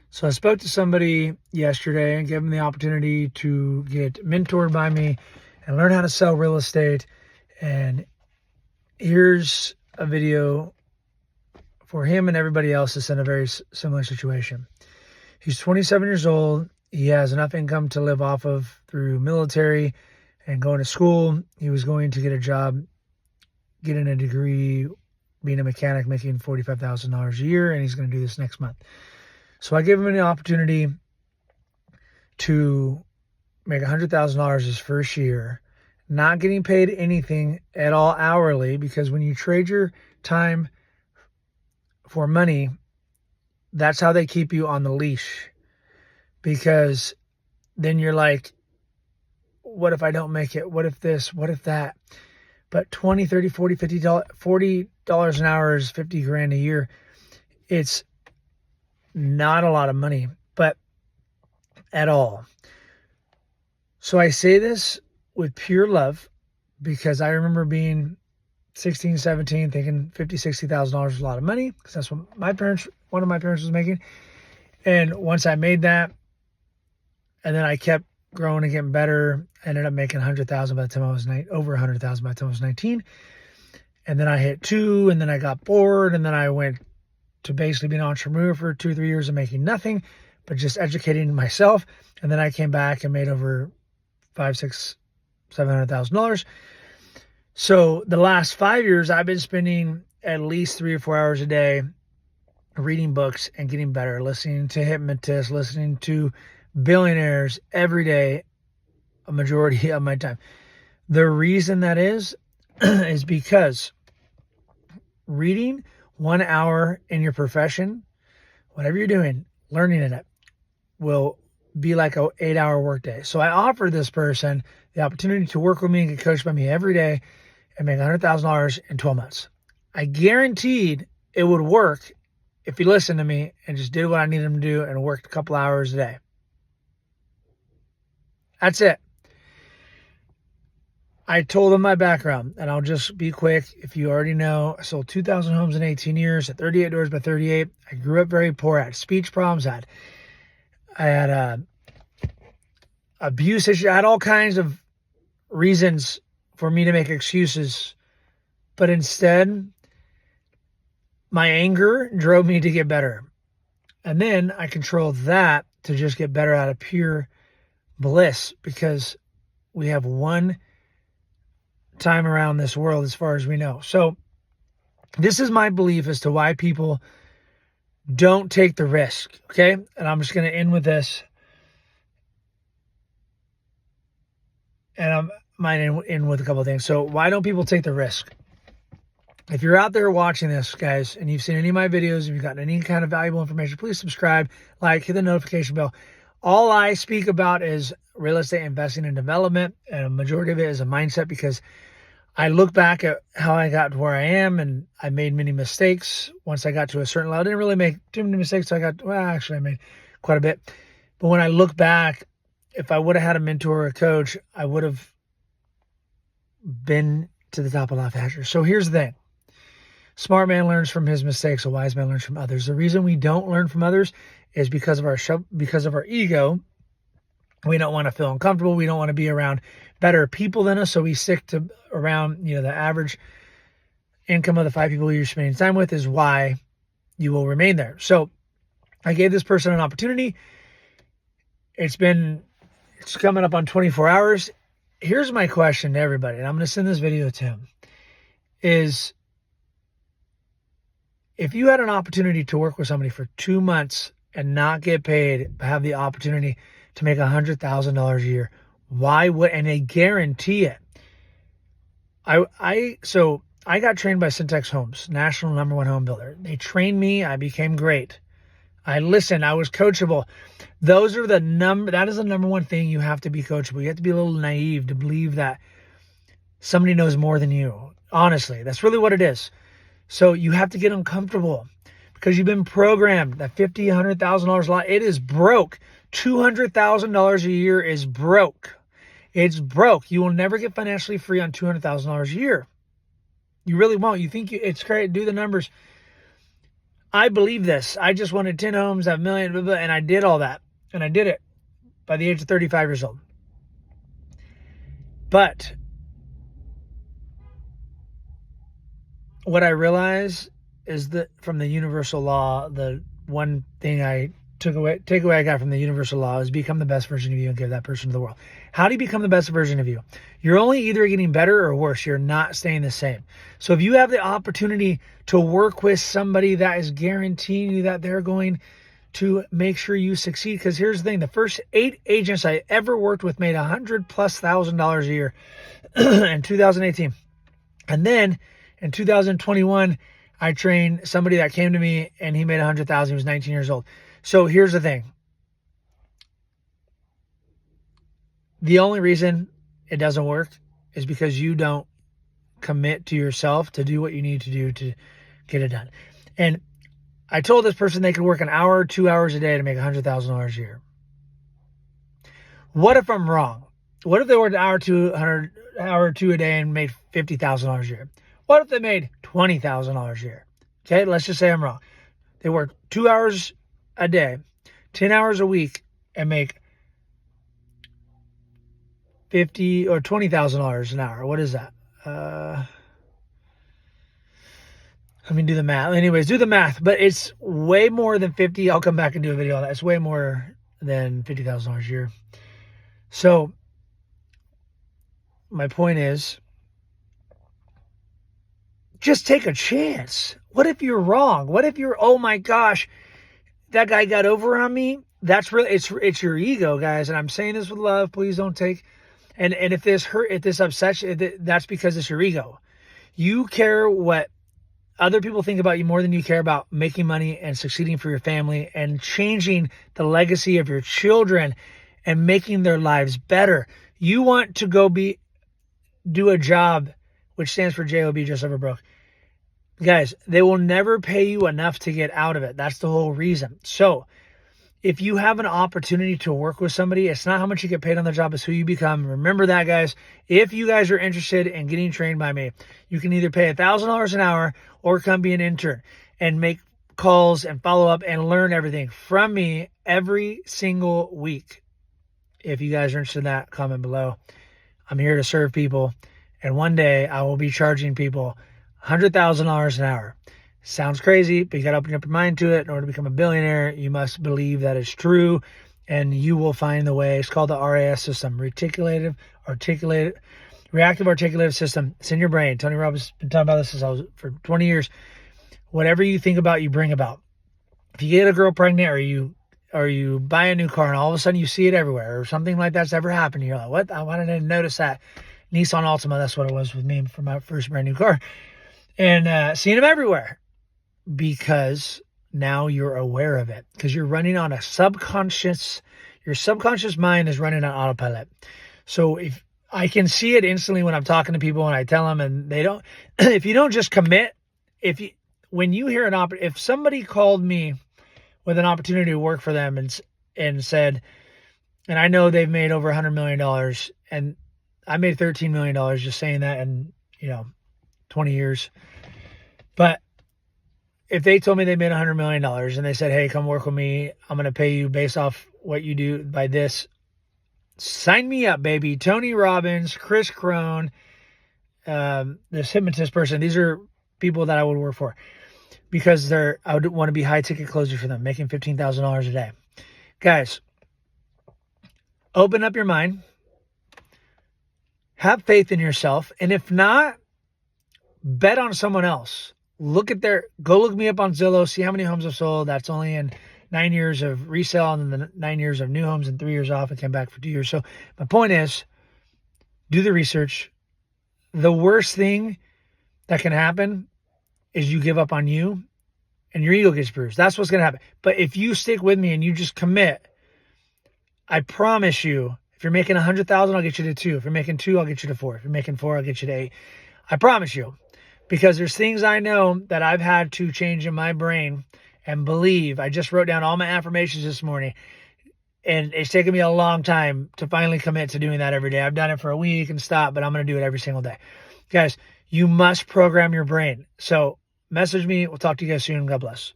So I spoke to somebody yesterday and gave them the opportunity to get mentored by me and learn how to sell real estate. And here's a video for him and everybody else that's in a very similar situation. He's 27 years old. He has enough income to live off of through military and going to school. He was going to get a job, getting a degree, being a mechanic, making $45,000 a year, and he's going to do this next month. So I gave him an opportunity to make $100,000 his first year, not getting paid anything at all hourly, because when you trade your time for money, that's how they keep you on the leash. Because then you're like, what if I don't make it? What if this? What if that? But $20, $30, $40, $50 an hour is 50 grand a year. It's not a lot of money, but at all. So I say this with pure love, because I remember being 16, 17, thinking $50,000, $60,000 was a lot of money, because that's what one of my parents was making. And once I made that, and then I kept growing and getting better, I ended up making 100,000 by the time I was over 100,000 by the time I was 19. And then I hit 2, and then I got bored, and then I went to basically being an entrepreneur for 2 or 3 years and making nothing, but just educating myself. And then I came back and made over $500,000, $600,000, $700,000. So the last 5 years, I've been spending at least 3 or 4 hours a day reading books and getting better, listening to hypnotists, listening to billionaires every day, a majority of my time. The reason that is because reading 1 hour in your profession, whatever you're doing, learning in it, will be like an 8-hour workday. So I offered this person the opportunity to work with me and get coached by me every day and make $100,000 in 12 months. I guaranteed it would work if he listened to me and just did what I needed him to do and worked a couple hours a day. That's it. I told him my background, and I'll just be quick. If you already know, I sold 2,000 homes in 18 years at 38 doors by 38. I grew up very poor. I had speech problems. I had abuse issues. I had all kinds of reasons for me to make excuses. But instead, my anger drove me to get better. And then I controlled that to just get better out of pure bliss, because we have one time around this world as far as we know. So this is my belief as to why people don't take the risk. Okay. And I'm just going to end with this. And I might end with a couple of things. So why don't people take the risk? If you're out there watching this, guys, and you've seen any of my videos, if you've gotten any kind of valuable information, please subscribe, like, hit the notification bell. All I speak about is real estate investing and development, and a majority of it is a mindset, because I look back at how I got to where I am, and I made many mistakes. Once I got to a certain level, I didn't really make too many mistakes. I made quite a bit. But when I look back, if I would have had a mentor or a coach, I would have been to the top of Lafayette. So here's the thing. Smart man learns from his mistakes. A wise man learns from others. The reason we don't learn from others is because of our ego. We don't want to feel uncomfortable. We don't want to be around better people than us. So we stick to around, the average income of the 5 people you're spending time with is why you will remain there. So I gave this person an opportunity. It's coming up on 24 hours. Here's my question to everybody, and I'm going to send this video to him, is if you had an opportunity to work with somebody for 2 months and not get paid, but have the opportunity to make $100,000 a year, why would, and they guarantee it. So I got trained by Syntex Homes, national #1 home builder. They trained me. I became great. I listened. I was coachable. That is the number one thing. You have to be coachable. You have to be a little naive to believe that somebody knows more than you. Honestly, that's really what it is. So you have to get uncomfortable, because you've been programmed that $50,000, $100,000 a lot. It is broke. $200,000 a year is broke. It's broke. You will never get financially free on $200,000 a year. You really won't. You think it's great. Do the numbers. I believe this. I just wanted 10 homes, have a million, blah, blah, and I did all that. And I did it by the age of 35 years old. But what I realize is that from the universal law, the one thing I takeaway I got from the universal law is become the best version of you and give that person to the world. How do you become the best version of you? You're only either getting better or worse. You're not staying the same. So if you have the opportunity to work with somebody that is guaranteeing you that they're going to make sure you succeed, because here's the thing, the first 8 agents I ever worked with made $100,000+ a year in 2018. And then in 2021, I trained somebody that came to me and he made $100,000. He was 19 years old. So here's the thing. The only reason it doesn't work is because you don't commit to yourself to do what you need to do to get it done. And I told this person they could work an hour, 2 hours a day to make $100,000 a year. What if I'm wrong? What if they worked an hour or two a day and made $50,000 a year? What if they made $20,000 a year? Okay, let's just say I'm wrong. They work 2 hours a day, 10 hours a week, and make $50,000 or $20,000 an hour. What is that? Let me do the math. Anyways, do the math. But it's way more than 50. I'll come back and do a video on that. It's way more than $50,000 a year. So my point is, just take a chance. What if you're wrong? What if you're, oh my gosh, that guy got over on me? That's really, it's your ego, guys. And I'm saying this with love. Please don't take, and if this upsets you, that's because it's your ego. You care what other people think about you more than you care about making money and succeeding for your family and changing the legacy of your children and making their lives better. You want to go do a job, which stands for JOB, just over broke. Guys, they will never pay you enough to get out of it. That's the whole reason. So if you have an opportunity to work with somebody, it's not how much you get paid on the job, it's who you become. Remember that, guys. If you guys are interested in getting trained by me, you can either pay $1,000 an hour or come be an intern and make calls and follow up and learn everything from me every single week. If you guys are interested in that, comment below. I'm here to serve people. And one day I will be charging people $100,000 an hour. Sounds crazy, but you got to open up your mind to it. In order to become a billionaire, you must believe that it's true, and you will find the way. It's called the RAS system, reactive articulative system. It's in your brain. Tony Robbins has been talking about this for 20 years. Whatever you think about, you bring about. If you get a girl pregnant or you buy a new car and all of a sudden you see it everywhere or something like that's ever happened, you're like, what? Why didn't I notice that? Nissan Altima, that's what it was with me for my first brand new car. And seeing them everywhere because now you're aware of it, because you're running on your subconscious mind is running on autopilot. So if I can see it instantly when I'm talking to people and I tell them and they don't, if you don't just commit, when you hear if somebody called me with an opportunity to work for them and said, and I know they've made over $100 million and I made $13 million just saying that in, 20 years. But if they told me they made $100 million and they said, hey, come work with me, I'm going to pay you based off what you do by this, sign me up, baby. Tony Robbins, Chris Crone, this hypnotist person, these are people that I would work for because I would want to be high ticket closer for them, making $15,000 a day. Guys, open up your mind, have faith in yourself. And if not, bet on someone else. Go look me up on Zillow, see how many homes I've sold. That's only in 9 years of resale and then the 9 years of new homes and 3 years off and came back for 2 years. So my point is, do the research. The worst thing that can happen is you give up on you and your ego gets bruised. That's what's going to happen. But if you stick with me and you just commit, I promise you, if you're making 100,000, I'll get you to 2. If you're making 2, I'll get you to 4. If you're making 4, I'll get you to 8. I promise you. Because there's things I know that I've had to change in my brain and believe. I just wrote down all my affirmations this morning. And it's taken me a long time to finally commit to doing that every day. I've done it for a week and stopped, but I'm going to do it every single day. Guys, you must program your brain. So message me. We'll talk to you guys soon. God bless.